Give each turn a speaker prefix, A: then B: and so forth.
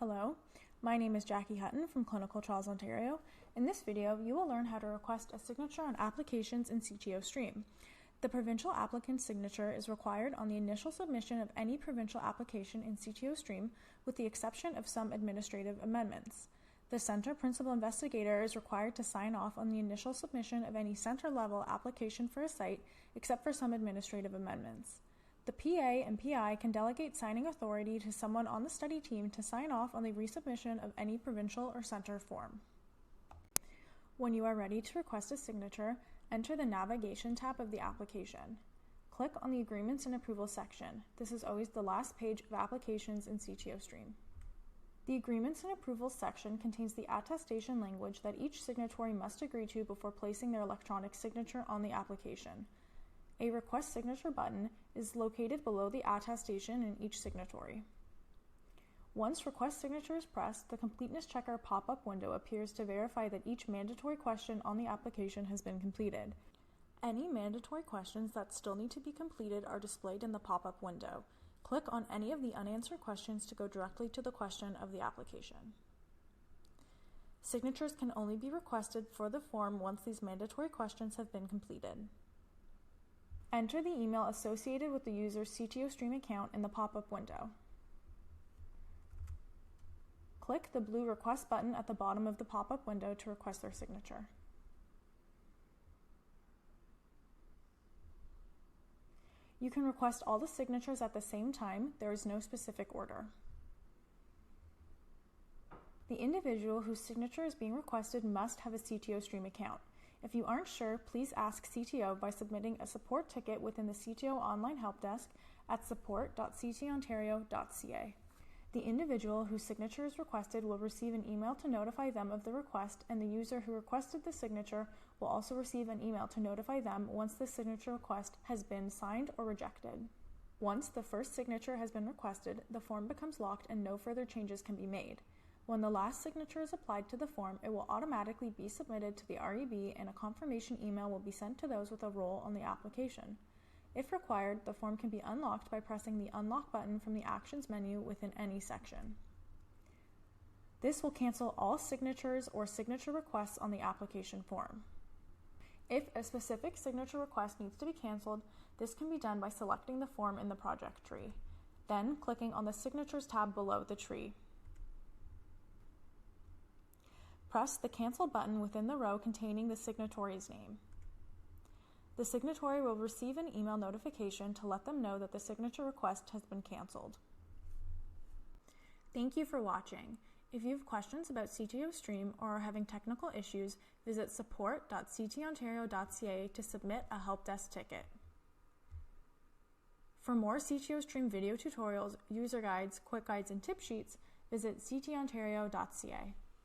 A: Hello, my name is Jackie Hutton from Clinical Trials Ontario. In this video, you will learn how to request a signature on applications in CTO Stream. The provincial applicant's signature is required on the initial submission of any provincial application in CTO Stream, with the exception of some administrative amendments. The Centre Principal Investigator is required to sign off on the initial submission of any centre-level application for a site, except for some administrative amendments. The PA and PI can delegate signing authority to someone on the study team to sign off on the resubmission of any provincial or centre form. When you are ready to request a signature, enter the Navigation tab of the application. Click on the Agreements and Approvals section. This is always the last page of applications in CTO Stream. The Agreements and Approvals section contains the attestation language that each signatory must agree to before placing their electronic signature on the application. A Request Signature button is located below the attestation in each signatory. Once Request Signature is pressed, the Completeness Checker pop-up window appears to verify that each mandatory question on the application has been completed. Any mandatory questions that still need to be completed are displayed in the pop-up window. Click on any of the unanswered questions to go directly to the question of the application. Signatures can only be requested for the form once these mandatory questions have been completed. Enter the email associated with the user's CTO Stream account in the pop-up window. Click the blue Request button at the bottom of the pop-up window to request their signature. You can request all the signatures at the same time. There is no specific order. The individual whose signature is being requested must have a CTO Stream account. If you aren't sure, please ask CTO by submitting a support ticket within the CTO online help desk at support.ctontario.ca. The individual whose signature is requested will receive an email to notify them of the request, and the user who requested the signature will also receive an email to notify them once the signature request has been signed or rejected. Once the first signature has been requested, the form becomes locked and no further changes can be made. When the last signature is applied to the form, it will automatically be submitted to the REB and a confirmation email will be sent to those with a role on the application. If required, the form can be unlocked by pressing the Unlock button from the Actions menu within any section. This will cancel all signatures or signature requests on the application form. If a specific signature request needs to be canceled, this can be done by selecting the form in the project tree, then clicking on the Signatures tab below the tree. Press the Cancel button within the row containing the signatory's name. The signatory will receive an email notification to let them know that the signature request has been canceled. Thank you for watching. If you have questions about CTO Stream or are having technical issues, visit support.ctontario.ca to submit a Helpdesk ticket. For more CTO Stream video tutorials, user guides, quick guides, and tip sheets, visit ctontario.ca.